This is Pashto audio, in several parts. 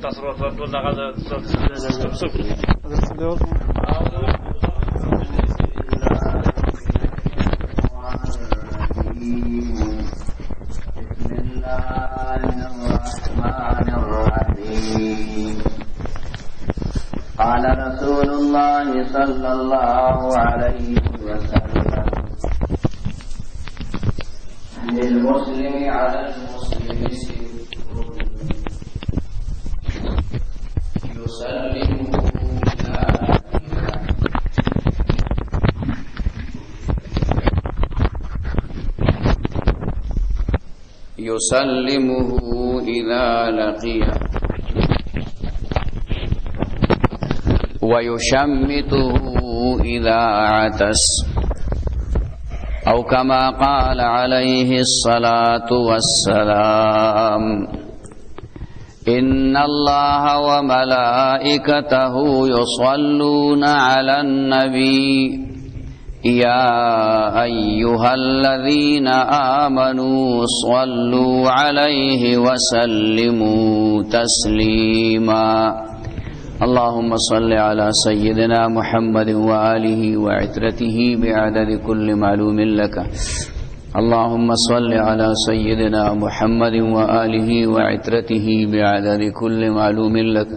تاسو ټول دغه قال رسول الله صلى الله عليه وسلم للمسلم على المسلم يسلمه إذا لقيه ويشمته إذا عطس أو كما قال عليه الصلاة والسلام إن الله وملائكته يصلون على النبي يا أيها الذين آمنوا صلوا عليه وسلموا تسليما اللهم صل على سيدنا محمد وآله وعترته بعدد كل معلوم لك اللهم صل على سيدنا محمد وآله وعترته بعدد كل معلوم لك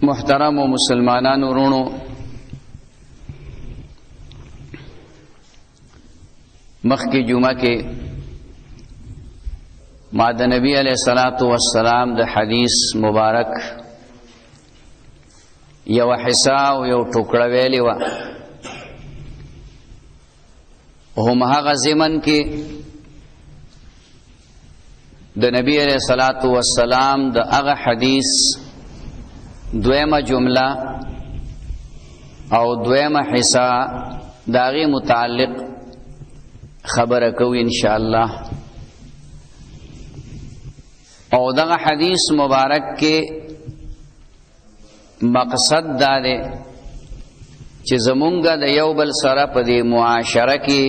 محترم مسلمانان ورونو مخی جمعہ کے ماد نبی علیہ الصلوۃ والسلام د حدیث مبارک یو حصہ او یو ټوکړه ویلی و هم هغه زمن کې د نبی علیہ الصلوۃ والسلام د هغه حدیث دویمه جمله او دویمه حصہ داغي متعلق خبره کوي ان شاء الله او دغه حدیث مبارک کې مقصد دا دی چې زمونږه د یو بل سره په دې معاشره کې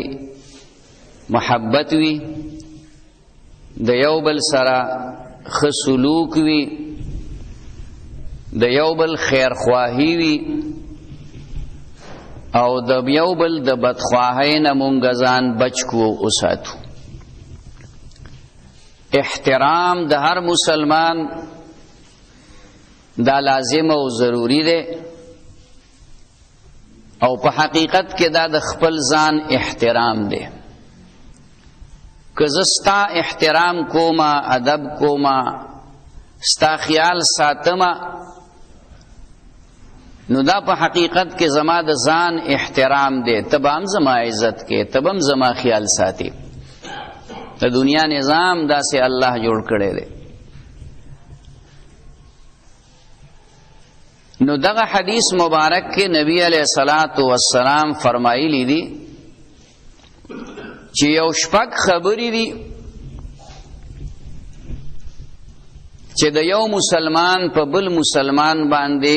محبت وي د یو بل سره ښه سلوک وي د یو بل خیر خواهی وي او د یو بل د بدخواهی نه مونږ ځان بچ کو وساتو احترام د هر مسلمان دا لازم او ضروری دی او په حقیقت کې دا د خپل ځان احترام دی که زه ستا احترام کوما ادب کوما ستا خیال ساتما نو دا په حقیقت کې زما د ځان احترام دی تبام زما عزت کې تبم زما خیال ساتي د دنیا نظام داسې الله جوړ کړی دی نو دغه حدیث مبارک کې نبی علیہ الصلوۃ والسلام فرمایلی دي چې یو شپږ خبرې دي چې د یو مسلمان په بل مسلمان باندې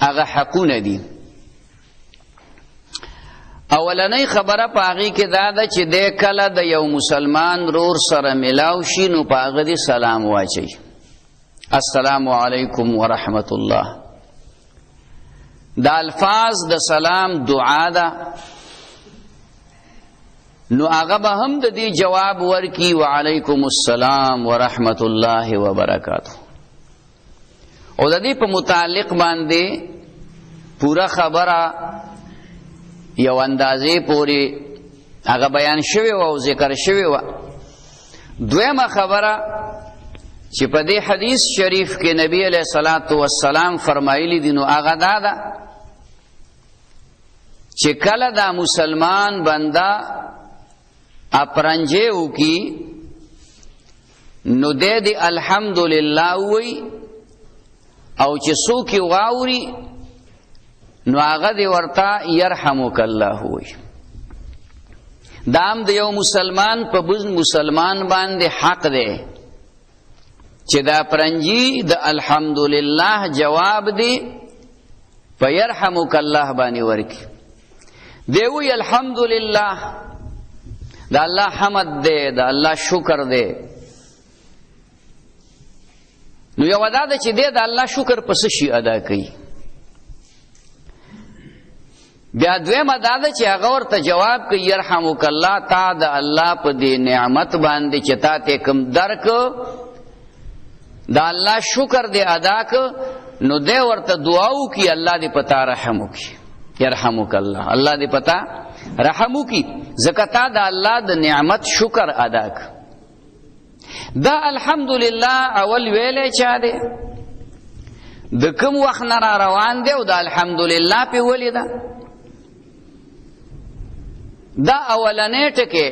هغه حقونه دي اولنۍ خبره په هغې کې دا ده چې دی کله د یو مسلمان رور سره ملاو شي نو په هغه دې سلام واچوي السلام علیکم ورحمت الله دا الفاظ د سلام دعا ده نو هغه به هم د دې جواب ورکي وعلیکم السلام ورحمت الله وبرکاته او د دې په متعلق باندې پورا خبره یو اندازې پوری هغه بیان شوی او ذکر شوی و دویمه خبره چې په دې حدیث شریف کې نبی علیہ الصلوۃ والسلام فرمایلی دي نو هغه دا ده چې کله دا مسلمان بنده اپرنجه وکي نو دې الحمدلله وی او چې څوک واوري نو هغه دې ورته يرحمک الله وی دام د یو مسلمان په بل مسلمان باندې حق دی چې دا پرنجي د الحمدلله جواب دی په يرحمک الله باندې ورکی دی وی الحمدلله دا الله حمد دی دا الله شکر دی نو یو دا ده چې دی د الله شکر په څه شي ادا کوي. بیا دویمه دا ده چې هغه ورته جواب کوي یرحمک الله، تا د الله په دې نعمت باندې چې تا ته کوم درک د الله شکر دې ادا ک، نو دی ورته دعا وکړي الله دې پتا رحم وکړي. یرحمک الله، الله دې پتا رحم وکړي ځکه تا د الله د نعمت شکر ادا ک. دا الحمدلله اول ویلې چا دی د کوم وخت نه را روان دی او د الحمدلله په ولې ده. دا اولنې ټکي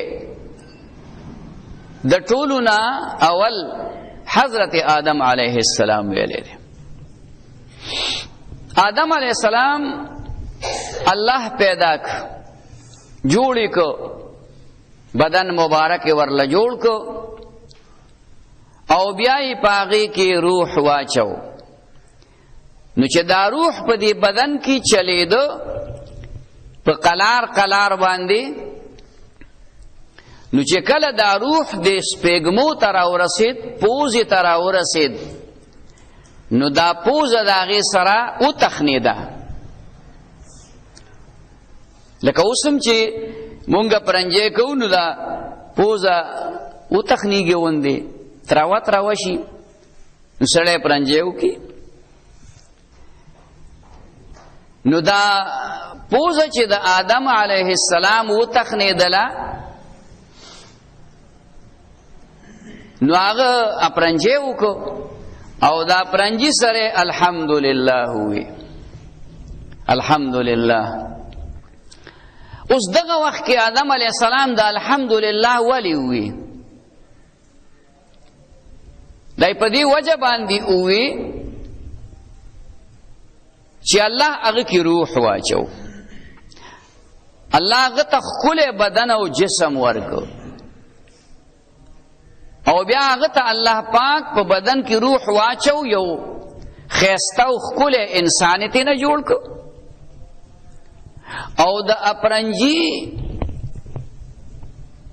د ټولو نه اول حضرت آدم علیه السلام ویلې دی. آدم علیه السلام الله پیدا ک، جوړی کو، بدن مبارک ورله جوړ کو او بیا یې پاغي کې روح واچو. نو چې دا روح په دې بدن کې چلیدو په قلار قلار باندې، نو چې کله دا روح د سپېږمو ته راورسېد، پوزې ته راورسېد، نو دا پوزه د هغې سره وتخنېده. لکه اوس هم چې مونږ پرنجی کوو نو دا پوزه وتخنېږي غوندې تراوه تراوه شي، نو سړی پرنجی وکړي. نو دا پوزه چې د آدم علیه السلام وتخنېدله، نو هغه اپرنجی وکړو او دا پرنجی سره الحمدلله وی. الحمدلله. اوس دغه وخت کې آدم علیه السلام د الحمدلله ولی وی؟ دای په دې وجه باندې وی چې الله هغه کې روح واچو، الله هغه ته ښکلی بدن او جسم ورکو، او بیا هغه ته الله پاک په بدن کې روح واچو، یو ښایسته او ښکلی انسان یې ترېنه جوړ کو. او د اپرنجي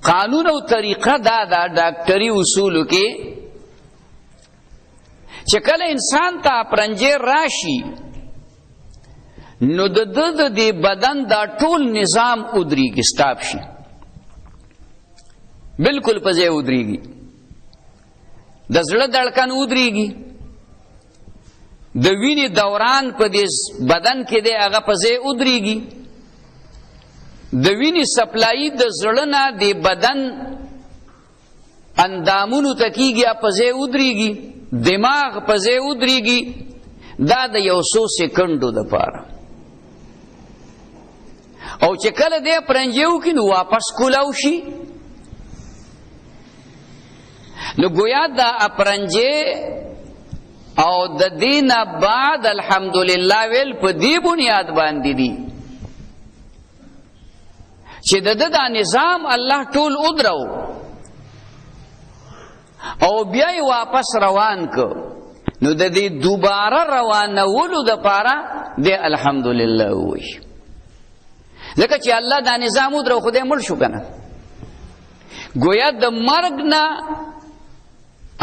قانون او طریقه دا دا ډاکټري اصولو کې چې کله انسان ته اپرنجي راشي، نو د دې بدن دا ټول نظام ودرېږي، سټاپ شي، بالکل په ځای ودرېږي. د زړه دړکن ودرېږي، د وینې دوران په دې بدن کې دی هغه په ځای ودرېږي، د وینې سپلایي د زړه نه د بدن اندامونو ته کېږي په ځای ودرېږي، دماغ په ځای ودرېږي. دا د یو څو سکنډو دپاره. او چې کله دی پرنجی وکړي نو واپس کولاو شي. نو گویا دا اپرنجی او د دې نه بعد الحمدلله ویل په دې بنیاد باندې دي چې د دا نظام الله ټول ودرو او بیا یې واپس روان کو. نو د دې دوباره روانولو دپاره د الحمدلله وایي، ځکه چې الله دا نظام ودرو، خدای مړ شو که نه. گویا د مرګ نه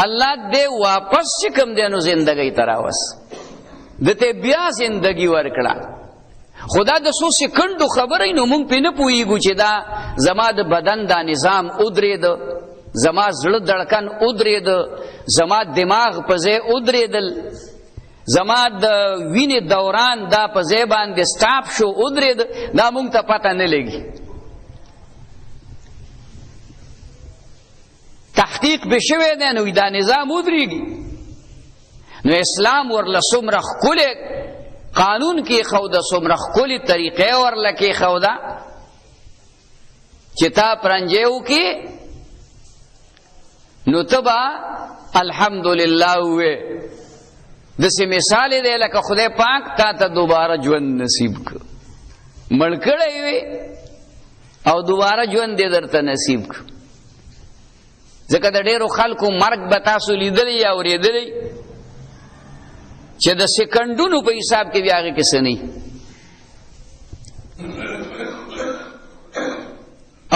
الله دې واپس چې کوم دی نو زندګۍ ته راوست، د ته بیا زندګي ورکړه. خدا د څو سکنډو خبرې نو مونږ پې نه پوهېږو چې دا زما د بدن دا نظام ودرېده، زما زړه دړکن ودرېده، زما دماغ په ځای ودرېدل، زما د وینې دوران دا په ځای باندې سټاپ شو ودرېد. دا مونږ ته پته نه لګي. تحقیق به شوی دی نو دا نظام ودرېږي. نو اسلام ورله څومره ښکلی قانون کېښوده، څومره ښکلې طریقې ورله کېښوده چې تا پرنجی وکړې نو ته به الحمدلله ووایې. داسې مثال دی لکه خدای پاک تا ته دوباره ژوند نصیب کړ، مړ کړی وې او دوباره ژوند دې درته نصیب کړ. ځکه د ډېرو خلکو مرګ به تاسو لیدلی یا اورېدلی چې د سکنډونو په حساب کې بیا هغې کې څه نه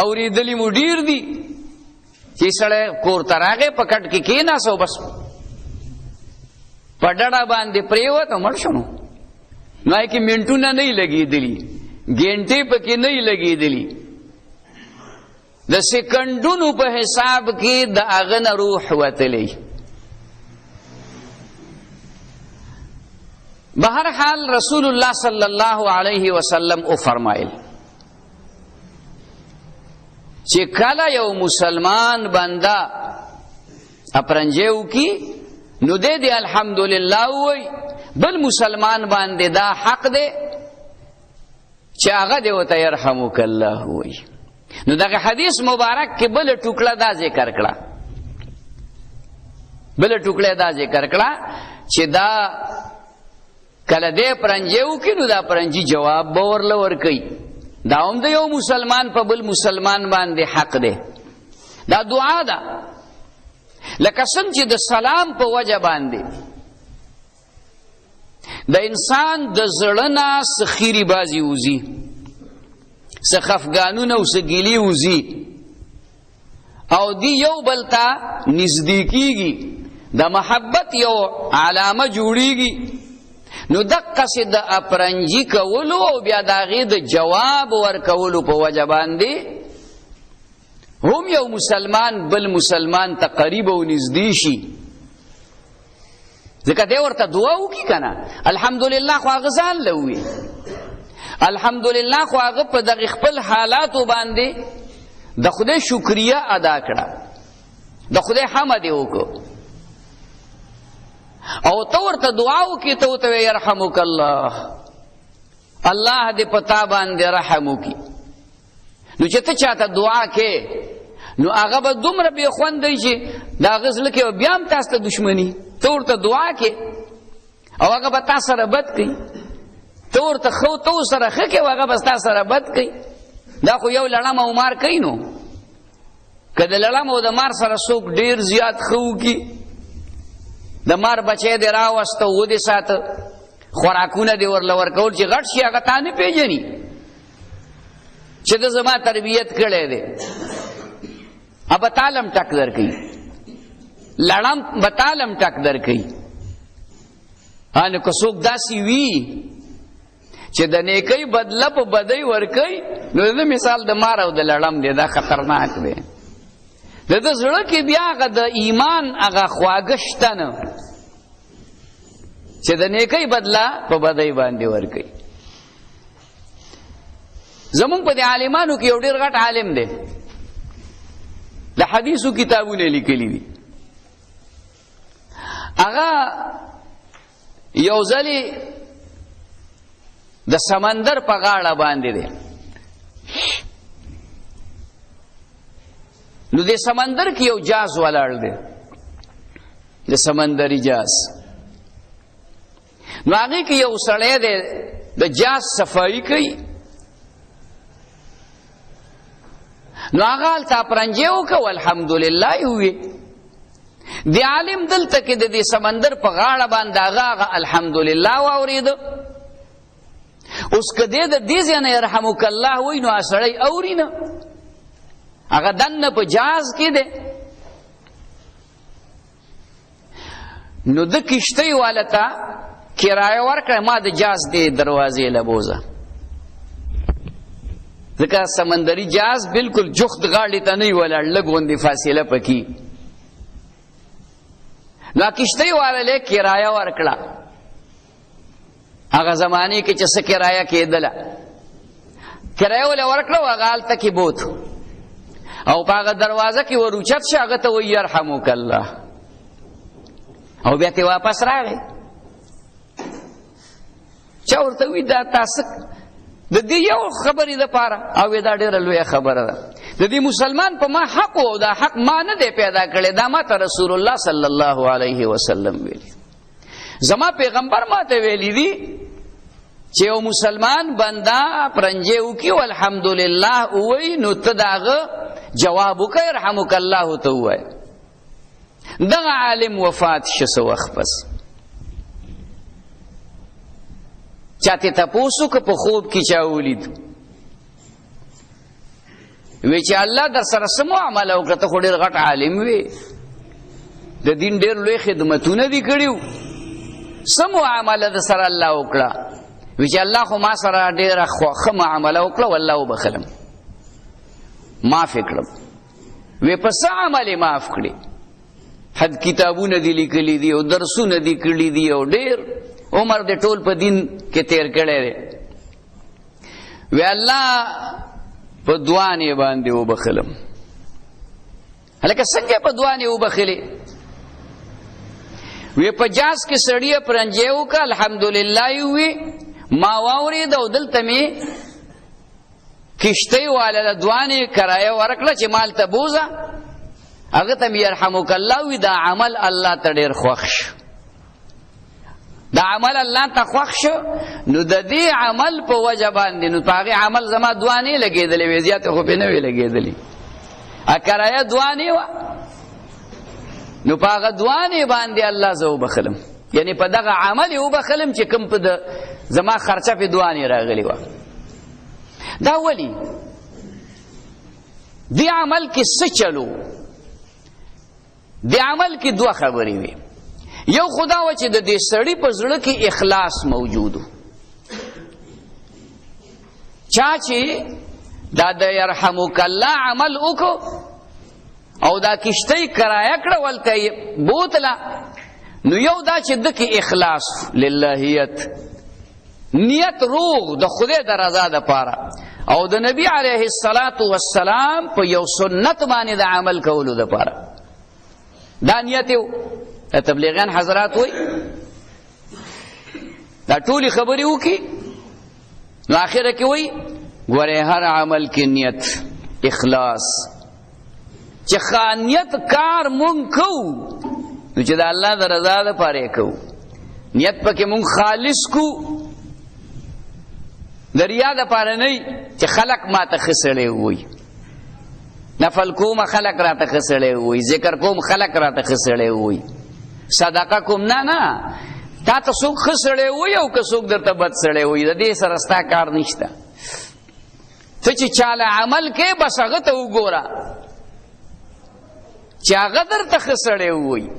اورېدلي مو ډېر دي چې سړی کور ته راغی په کټ کې کېناست او بس په ډډه باندې پریوت او مړ شو. نو کې منټونه نه لګېدلي، ګنټې پکې نه لګېدلي، د سکندونو په حساب کې د هغه نه روح وتلی. بہرحال رسول اللہ صلی اللہ علیہ وسلم او فرمائل چې کله یو مسلمان بنده اپرنجیو کی نو دې الحمدللہ وای، بل مسلمان باندې دا حق دی چې هغه دې وته يرحمک الله وای. نو دغه حدیث مبارک کې بل ټوکړه دا ذکر کړه، بل ټوکړه دا ذکر کړه چې دا کله دې پرنجیو کې نو دا پرنجي جواب باور لور کوي. دا هم د یو مسلمان په بل مسلمان باندې حق دی. دا دعا ده لکه څنګه چې د سلام په وجه باندې د انسان د زړه نه سخیری بازی وزي، سخفګانونه او سګیلی وزي، او دی یو بلتا نزدیکیږي، د محبت یو علامه جوړیږي. نو دقه سي د اپرنجي کولو او بیا داغه د جواب ورکولو په وجه باندې هم یو مسلمان بل مسلمان ته قریب او نږدې شي. ځکه دی ورته دعا وکي کنه الحمدلله خو هغه ځان لوي، الحمدلله خو هغه په دغه خپل حالاتو باندې د خدای شکریا ادا کړه، د خدای حمد وکړه، او تو ورته دعا وکي ته ته يرحمک الله، الله دې پتا باندې رحم وکي. نو چې ته چاته دعا کې نو هغه به دومره به خوندې چې دا غزل کې بیا هم تاسو ته دښمنی، ته ورته دعا کې او هغه به تاسو سره بد کوي، ته ورته خو تو سره ښه کې هغه به تاسو سره بد کوي. دا خو یو لړم او مار کوي. نو کله لړم او د مار سره څوک ډیر زیات خو کی د مار بچی دی راوسته و دې ساته خوراکونه دی ورله ورکول چې غټ شي هغه تا نه پیژني چې د زما تربیت کړی دی. اب تعلم ټک در کوي، لړم بتالم ټک در کوي. ان کو څوک داسي وی چې د نیکی بدله په بدی ور کوي، نو د مثال د مار او د لړم دی، دا خطرناک دی. د زړه کې بیا هغه د ایمان هغه خواږه شته نه چې د نیکی بدله په بدی باندې ور کوي. زمونږ په دې عالمانو کې یو ډېر غټ عالم دی، د حدیثو کتابونه لیکلي دي. هغه یو ځلې د سمندر په غاړه باندې دی. نو د سمندر کې یو جاز ولاړ دی، د سمندري جاز. نو هغه کې یو سړی دی د جاز صفائی کوي. نو هغه هلته پرنجې وکړ الحمدلله یې ووی. د عالم دلته کې د دې سمندر په غاړه باندې هغه الحمدلله واورېده. اوس که دی د دې ځای نه یرحمک الله وایي نو سړی اوري نه، هغه دننه په جاز کې دی. نو د کشتۍ والا ته کرایه ورکړه، ما د جاز دې دروازې لبوزه، ځکه سمندري جاز بالکل جخت غاړې ته نه وي ولاړ، لږ غوندې فاصله پکې. نو کشتۍ والا له کرایه ورکړه، هغه زمانې کې چې څه کرایه کېدله، کرایه ولې ورکړه، هغه هلته کې بوت او په هغه دروازه کې ور اوچت شه، هغه ته وایي یرحمک الله، او بیا ته واپس راغی. چا ورته وایي دا تاسو د دې یو خبرې دپاره، او دا ډېره لویه خبره ده، د دې مسلمان په ما حق و، دا حق ما نه دی پیدا کړی، دا ما ته رسول الله صلی الله علیه وسلم ویلي، زما پیغمبر ما ته ویلي دي چې یو مسلمان بنده پرنجې وکړي او الحمدلله ووایي نو ته د هغه جواب وکړه یرحمک الله ته ووایه. دغه عالم وفات شه څه وخت پس، چاته تپوس وکړه په خوب کې چا ولید، وی چې الله در سره څه معامله وکړه، ته خو ډېر غټ عالم وې، د دین ډېر لوی خدمتونه دي کړي وو، څه معامله د سره الله وکړه؟ وی چې الله خو ما سره ډېره ښه معامله وکړه والله وبخلم، معاف یې کړم. وی په څه عمل یې معاف کړي؟ حد کتابونه دي لیکلي دي او درسونه دي کړي دي او ډېر عمر دې ټول په دین کې تیر کړی دی. وی الله په دوانې باندې وبخلم. هلکه څنګه په دوانې وبخلې؟ وی په جاز کې سړی پرنجې وکړه الحمدلله یې وی ما واورېده او دلته مې کشتۍ والا د دوانې کرایه ورکړه چې مال ته بوځه، هغه ته مې یرحمک الله وی دا عمل الله ته ډېر خوښ شو. دا عمل الله ته خوښ شو نو د دې عمل په وجه باندې نو په هغې عمل زما دوانې لګېدلې وې، زیاتې خو پې نه وې لګېدلې، کرایه دوانې وه نو په هغه دوانې باندې الله زه وبخلم، یعنې په دغه عمل یې وبخلم چې کوم په زما خرچه پې دوانې راغلې وه. دا ولې؟ دې عمل کې څه چلو؟ دې عمل کې دوه خبرې وې. یو خدا و چې د دې سړي په زړه کې اخلاص موجود و. چا چې دا د یرحمک الله عمل وکړو او دا کشتۍ کرایه کړه ولته یې بوتله، نو یو دا چې د کې اخلاص للهیت، نیت روغ د خدای د رضا دپاره او د نبی علیه السلام په یو سنت باندې د عمل کولو دپاره، دا نیت یو. تبلیغیان حضرات وای دا ټولې خبرې وکړي نو آخره کې وای ګورې هر عمل کې نیت اخلاص، چې نیت کار مونږ کوو نو چې د الله د رضا دپاره یې کوو، نیت پکې مونږ خالص کو، د ریا دپاره نه چې خلق ما ته ښه سړی ووایي، نفل کوم خلق را ته ښه سړی ووایي، ذکر کوم خلق را ته ښه سړی ووایي، صدقه کوم نه تا ته څوک ښه سړی ووایي او که څوک درته بد سړی ووایي، د دې سره ستا کار نشته. ته چې چاله عمل کې بس هغه ته وګوره چې هغه درته ښه سړی ووایي،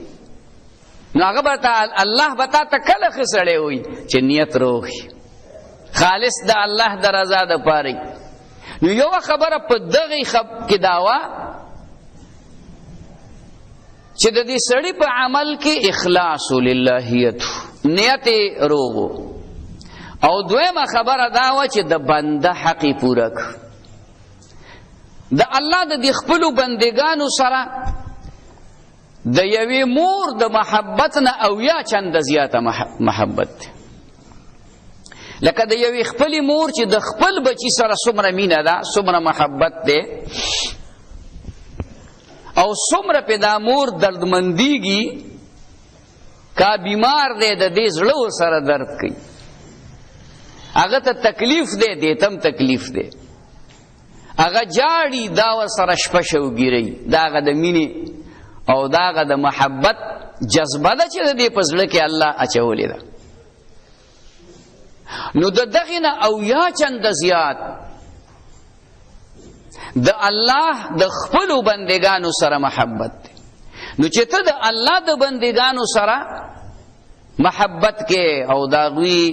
نو هغه به الله به تا ته کله ښه سړی ووایي چې نیت روغ خالص د الله د رضا دپاره. نو یوه خبره په دغې کې دا وه چې د دې سړي په عمل کې اخلاص للهیت، نیت روغ، او دویمه خبره دا وه چې د بنده حق یې پوره کړ. د الله د دې خپلو بندګانو سره د یوې مور د محبت نه اویا چنده زیاته محبت دی. لکه د یوې خپلې مور چې د خپل بچي سره څومره مینه ده، څومره محبت دی، او څومره پې دا مور دردمندیږي، کا بیمار دی د دې زړه ورسره درد کوي، هغه ته تکلیف دی، دې ته هم تکلیف دی، هغه جاړي دا ورسره شپه شوګیرئ، دا هغه د مینې او دا هغه د محبت جذبه ده چې د دې په زړه کې الله اچولې ده. نو د دغې نه اویا چنده زیات د الله د خپلو بندګانو سره محبت دی. نو چې ته د الله د بندګانو سره محبت کې او د هغوی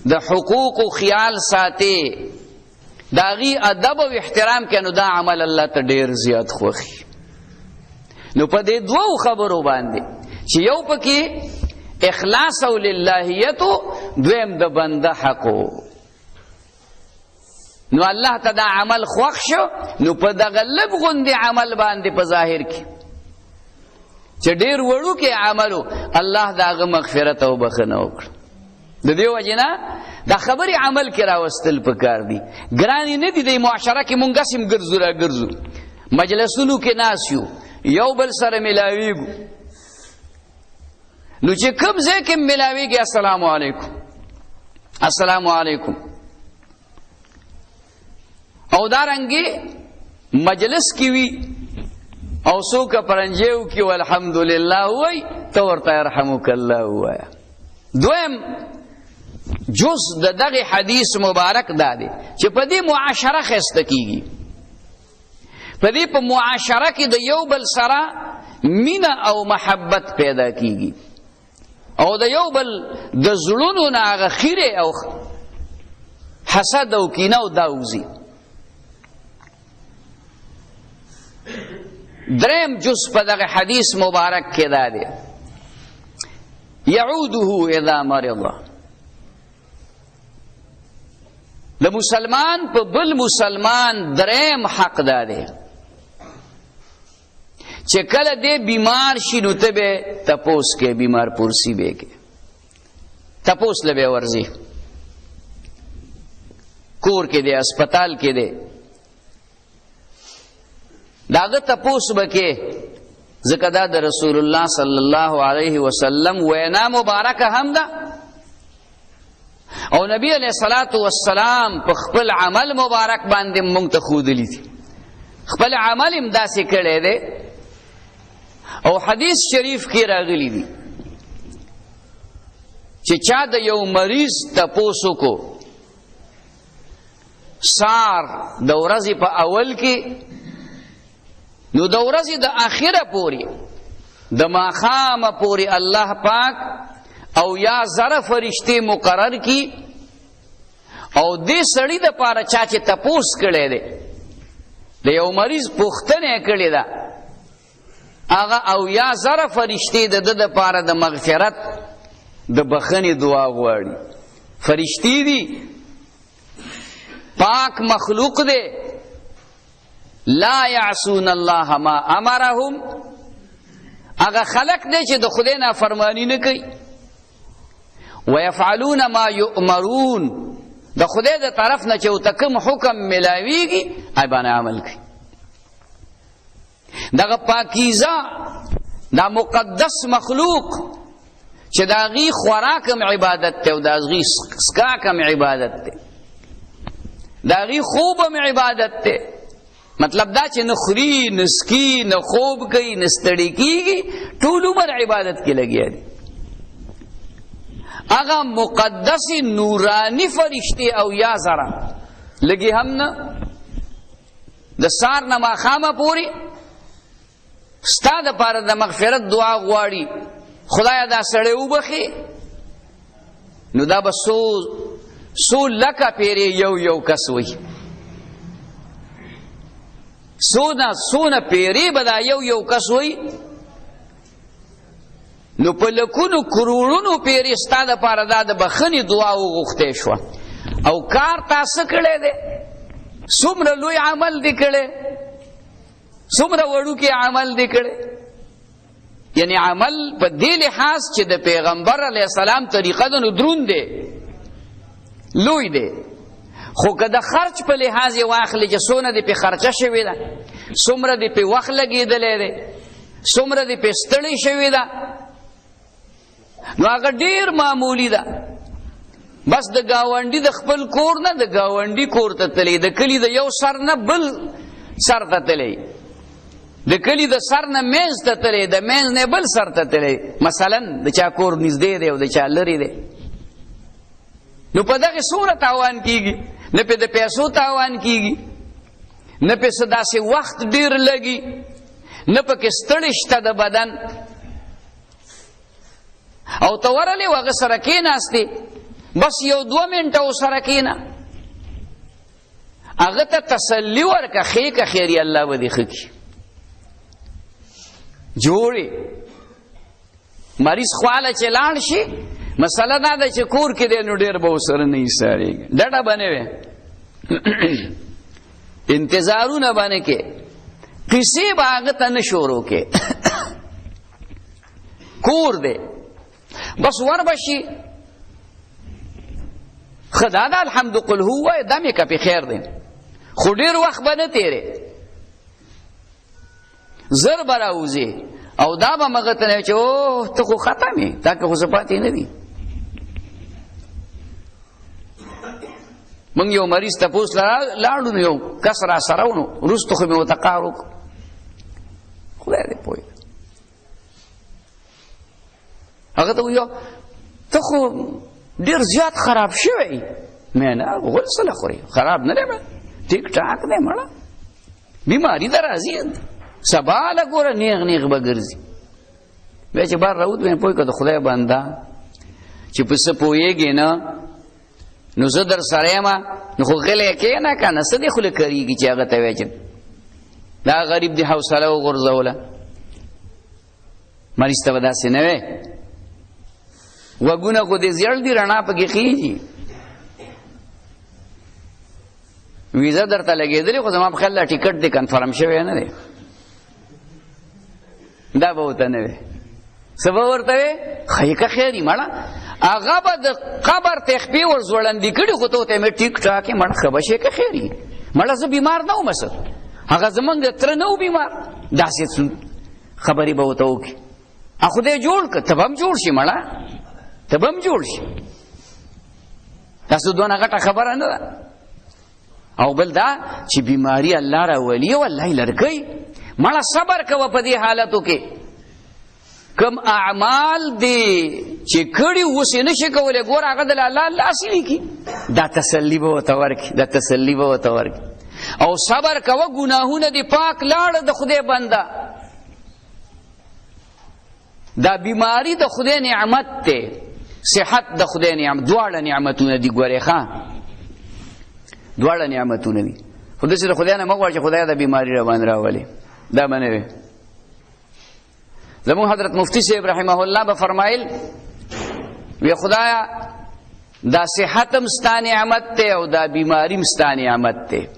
د حقوقو خیال ساتې، د هغوی ادب او احترام کې، نو دا عمل الله ته ډېر زیات خوښي. نو په دې دوو خبرو باندې چې یو پکې اخلاص او للهیتو، دویم د بنده حقو، نو الله ته دا عمل خوښ شو. نو په دغه لږ غوندې عمل باندې په ظاهر کې چې ډېر وړوکی عملو، الله د هغه مغفرت او بخښنه وکړه. د دې وجې نه دا خبرې عمل کې راوستل پکار دي. ګرانې نه دي. د معاشره کې مونږ هسې ګرځو را ګرځو، مجلسونو کې ناست یو، یو بل سره ملاویږو، نو چې کوم ځای کې ملاویږي السلام علیکم السلام علیکم، او دارنګې مجلس کې وي او څوک پرنجیو کې الحمدلله وای، ته ورته یرحمک الله ووایه. دویم جز د دغه حدیث مبارک دا دی چې په دې معاشره ښایسته کیږي، په دې په معاشره کې د یو بل سره مینه او محبت پیدا کیږي، او د یو بل د زړونو نه هغه خیره او حسد او کینه او داوزی. دریم جز په دغه حدیث مبارک کې دا دی یعوده اذا مرض. د مسلمان په بل مسلمان دریم حق دا دی چې کله دې بیمار شي نو ته به تپوس کې بیمار پرسی به کې تپوس لبه ورزي کور کې دی اسپیټال کې دی داغه تپوس بکې ځکه دا د رسول الله صلی الله علیه وسلم وینا مبارکه هم ده او نبی علیہ الصلوۃ والسلام په خپل عمل مبارک باندې مونږ ته خودلی دي خپل عمل هم داسې کړی دی او حدیث شریف کې راغلی دي چې چا د یو مریض تپوسو کو سار د ورځې په اول کې نو د ورځې د اخره پوری د ماښامه پوری الله پاک او یا زره فرشتي مقرر کی او دې سړی د پاره چا چې تپوس کړي دی د یو مریض پوښتنه کړي ده هغه او یا زره فرشتي د پاره د مغفرت د بخښنې دعا غواړي. فرشتي دي پاک مخلوق دی لا یعصون الله ما امرهم هغه خلق دی چې د خدای نافرمانی نه کوي ويفعلون ما يؤمرون د خدای د طرف نه چې کوم حکم ملاویږي ای باندې عمل کوي. دغه پاکیزه دا مقدس مخلوق چې دا غي خوراکم عبادت ته او دا غي سکاکم عبادت ته دا غي خوبم عبادت ته مطلب دا چې نخري نسکی نه خوب کوي نستړی کیږي ټول عمر عبادت کې لګیا دي. هغه مقدس نورانی فرشتي او یا زرا لګي هم نه د سار نه ماښامه پوری ستا د پاره د مغفرت دعا غواړي خدایا دا سړی وبخي نو دا به سو لکه پیری یو کس وي سونه پیری به دا یو کس وي نو په لکونو کروڑونو پیری ستا د پاره دا د بخښنې دعا وغوښتې شوه او کار تاسو کړی دی څومره لوی عمل دی کړی څومره وړوکی عمل دی کړی یعنی عمل په دې لحاظ چې د پیغمبر علیه السلام طریقه ده نو دروند دی لوی دی خو که د خرچ په لحاظ یې واخلې چې څونه دې پې خرچه شوې ده څومره دې پې وخت لګېدلی دی څومره دې پې ستړې شوې ده نو هغه ډېر معمولی ده بس د ګاونډي د خپل کور نه د ګاونډي کور ته تللی د کلي د یو سر نه بل سر ته تللی د کلي د سر نه منځ ته تللی د منځ نه بل سر ته تللی مثلا د چا کور نږدې دی او د چا لرې دی نو په دغه څومره تاوان کیږي نه پې د پیسو تاوان کیږي نه پې څه داسې وخت ډېر لګي نه پکې ستړی شته د بدن او ته ورغلې و هغه سره کېناستې بس یو 2 منټه ورسره کېنه هغه ته تسلي ورکړه ښې که خیري الله به دې ښه کړي جوړې مریض خواله چې لاړ شي مسله دا ده چې کور کې دی نو ډېر به ورسره نه ایسارېږي ډډه به نه وې انتظارونه به نه کې قصې به هغه ته نه شروع کې کور دی بس ور بشي خدا دا الحمد قل هو دا مې که پې خیر دی خو ډېر وخت به نه تېرې زر به راوځې او دا به مغه ته نه چې اوه ته خو ختم یې تا که خو څه پاتې نه دي موږ یو مریض تپوس لاړو نو یو کس را سره و نو وروستو خو مې ورته قهر وکړو خدای دې پوه هغه ته ویو ته خو ډېر زیات خراب شوی مې نه غول څه خوري خراب نه دی ټیک ټاک دی مړه بیماري ده راځي سبا له ګوره نیغ به ګرځي بیا چې بار راوت مې پوه کړه د خدای بنده چې په څه پوهېږې نه نو زه در سره یم نو خو غلی کښېنه که نه څه دې خوله کریږي چې هغه ته وایې چې دا غریب دې حوصله وغورځوله مریض ته به داسې نه وی وګونه خو دې زیړ دي رڼا پکې خېږي ویزه درته لګېدلې خو زما په خیال دا ټیکټ دې کنفرم شوی نه دی دا به ورته نه وی څه به ورته وی ښایي که خیر یي مړه هغه به د قبر تخپې ور ځوړندې کړي خو ته ورته مې ټیک ټاک یې مړه ښه به شي که خیر یي مړه زه بیمار نه وم څه هغه زمونږ تره نه و بیمار داسې خبرې به ورته وکړي خدای جوړ کړه ته به هم جوړ شي مړه ته به هم جوړ شي تاسو دونه غټه خبره نه ده او بل دا چې بیماری الله راولي او الله یې لرې کوي مړه صبر کوه په دې حالتو کې کم اعمال دی چې کړي اوس یې نشي کولی ګوره هغه د الله لاس لیکي دا تسلي به ورته ورکړي دا تسلي به ورته ورکړي او صبر کوه ګناهونه دې پاک لاړه د خدای بنده دا بیماری د خدای نعمت ته صحت د خدای نعمت دواړه نعمتونه دي ګورې ښه دواړه نعمتونه دي خو داسې د خدای نه مه غواړه چې خدای د بیماري را باندې راولي دا به نه وي زمون حضرت مفتی صاحب رحمه الله به فرمایل وی خدایا دا صحت هم ستا نعمت ته او دا بیماری هم ستا نعمت ته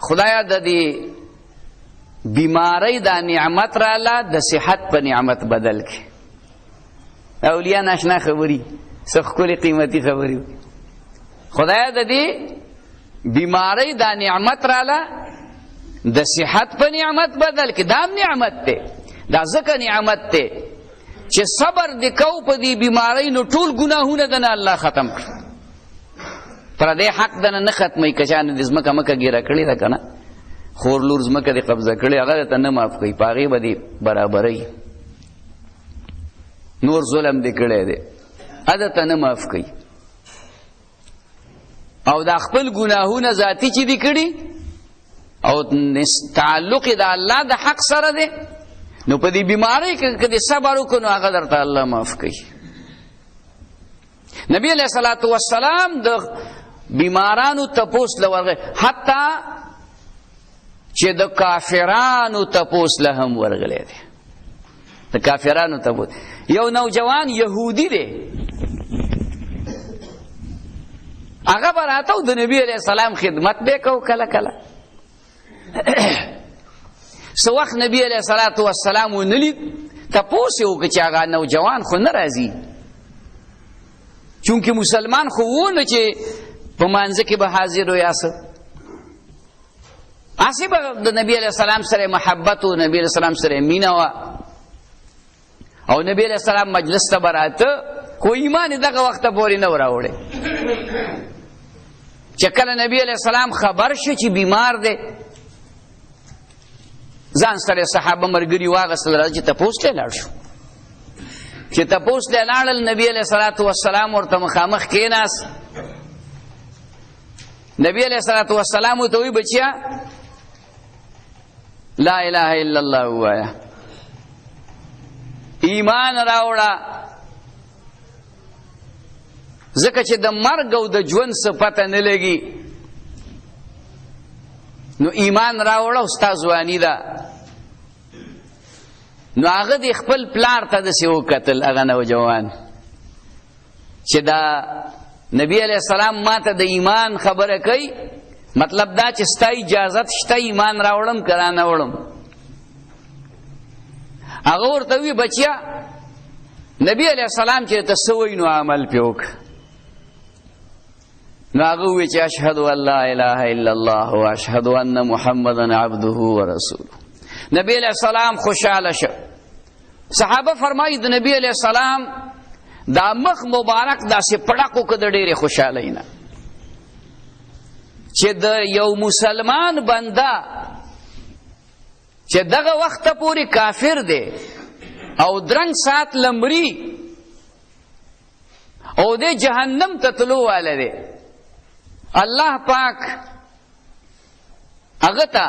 خدایا د دې بیماری دا نعمت راله د صحت په نعمت بدل کړي اولیاء ناشنا خبري څه ښکلې قیمتي خبري خدایا د دې بیماری دا نعمت راله د صحت په نعمت بدل کړي دا هم نعمت دی دا ځکه نعمت دی چې صبر دې کو په دې بیماری نو ټول ګناهونه دنه الله ختم کړي پردې حق دنه نه ختموي که چا نه دې ځمکه مکه ګیره کړې ده که نه خور لور ځمکه دې قبضه کړې هغه ته نه معاف کوي په هغې به دې برابروي نور ظلم دې کړی دی هغه ته نه معاف کوي او دا خپل ګناهونه ذاتي چې دې کړي او تعلق د الله د حق سره دی نو په دې بیماری کې که دې صبر وکړو نو هغه درته الله معاف کوي نبی علیہ الصلوۃ والسلام د بیمارانو تپوس لورغه حتی چې د کافرانو تپوس له هم ورغلی دی د کافرانو تپوس یو نوجوان یهودی دی هغه به راتو د نبی علیہ السلام خدمت به کو کله کله سو وخت نبی علیہ الصلوۃ والسلام ونلید تپوس یې وکړه چې هغه نوجوان خو نه راځي چونکه مسلمان خو ونه چې په مانځه کې به حاضر و یاسه اسی به د نبی علیہ السلام سره محبت او نبی علیہ السلام سره مینه وا او نبی علیہ السلام مجلس ته براته خو ایمان دغه وخت پورې نه وراوړي چې کله نبی علیہ السلام خبر شي چې بیمار دی ځان سره صحابه مرګري واغستل راځي تپوس ته لاړ شو چې تپوس ته لاړل نبی علیہ الصلوۃ والسلام ورته مخامخ کېناس نبی علیہ الصلوۃ والسلام ته وی بچیا لا اله الا الله وایا ایمان راوړه ځکه چې د مرګ او د ژوند څه پته نه لګي نو ایمان راوړه استاد ځواني ده نو هغه د خپل پلار ته داسې وکتل هغه نوجوان چې دا نبی علیہ السلام ما ته د ایمان خبره کوي مطلب دا چې ستا اجازت شته ایمان راوړم که را نه وړم هغه ورته وی بچیا نبی علیہ السلام چې ته څه وایي نو عمل پې وکړه نو هغه ووی چې اشهد ان لا اله الا الله و اشهد ان محمدا عبده ورسوله نبی علیہ السلام خوشحاله شو صحابه فرمایي د نبی علیہ السلام دا مخ مبارک داسې پړقو که د ډېرې خوشحالۍ نه چې د یو مسلمان بنده چې دغه وخته پورې کافر دی او درنګ سات لمري او د جهنم ته تلو واله دی الله پاک هغه ته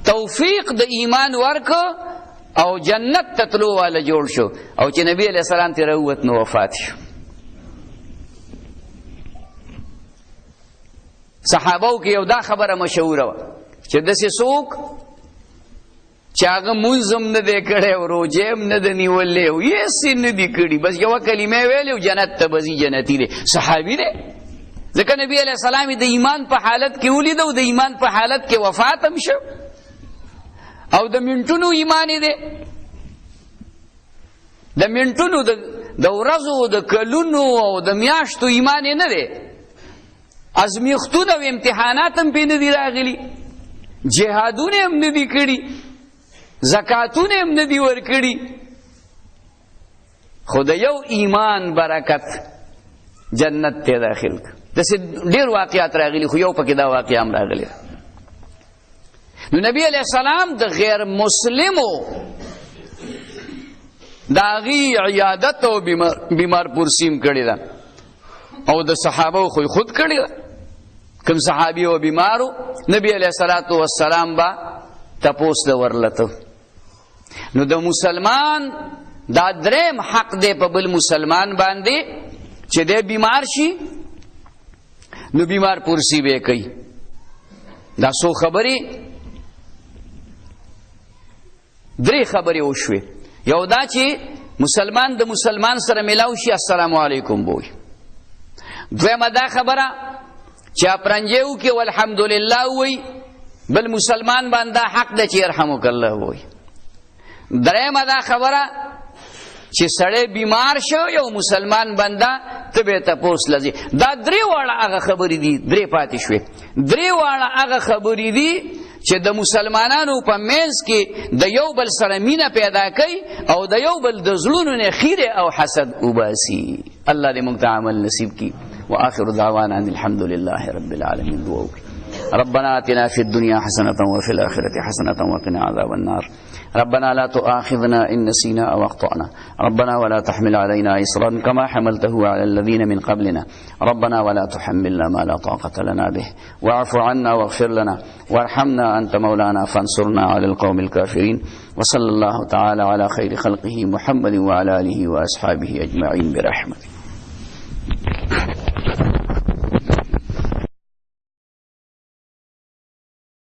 توفیق د ایمان ورکو او جنت تتلو والا جوړ شو او چې نبی علیہ السلام ته راووت نو وفات شو. صحابو کې یو دا خبره مشهوره وه چې داسې څوک چې هغه منځم نه دی کړی او روجې هم نه ده نیولې او هېڅ نه دي کړي، بس یوه کلمه ویلې او جنت ته به ځي، جنتي دی، صحابي دی. ځکه نبی علیہ السلام د ایمان په حالت کې ولید او د ایمان په حالت کې وفات هم شو او د منټونو ایمان دی، د منټونو د ورځو د کلونو او د میاشتو ایمان نه دی. ازمیختونه او امتحانات هم پې نه دي راغلي، جهادونه هم نه دي کړي، زکاتونه هم نه دي ورکړي، خو د یو ایمان برکت جنت ته داخل کړ. داسې ډېر واقعات راغلي خو یو پکې دا واقعه هم راغلی. نو نبی علیہ السلام د غیر مسلمو د هغې عیادت او بیمار پرسیم کړې ده او د صحابو خو خود کړې ده. کوم صحابي او بیمارو نبی علیہ الصلوۃ والسلام با تپوس د ورلته. نو د مسلمان دا دریم حق دی په بل مسلمان باندې چې دی بیمار شي نو بیمار پرسی به کوي. دا څو خبرې درې خبرې وشوې. یو دا چې مسلمان د مسلمان سره ملاو شي السلام علیکم بوي. دویمه دا خبره چې اپرنجیو کې والحمدلله وي بل مسلمان باندې حق ده چې يرحمک الله وي. دریمه دا خبره چې سړی بیمار شو یو مسلمان بنده ته به تپوس لځي. دا درې واړه هغه خبرې دي، درې پاتې شوې. درې واړه هغه خبرې دي چې د مسلمانانو په منځ کې د یو بل سره مینه پیدا کوي او د یو بل د زړونو نه خیره او حسد وباسي. الله دې موږ ته عمل نصیب کړي. واخر دعوانا ان الحمد لله رب العالمين. دعا ربنا آتنا في الدنيا حسنة وفي الآخرة حسنة وقنا عذاب النار. ربنا لا تؤاخذنا إن نسينا أو أخطأنا. ربنا ولا تحمل علينا إصرا كما حملته على الذين من قبلنا. ربنا ولا تحملنا ما لا طاقة لنا به واعف عنا واغفر لنا وارحمنا أنت مولانا فانصرنا على القوم الكافرين. وصلى الله تعالى على خير خلقه محمد وعلى آله وأصحابه أجمعين برحمته.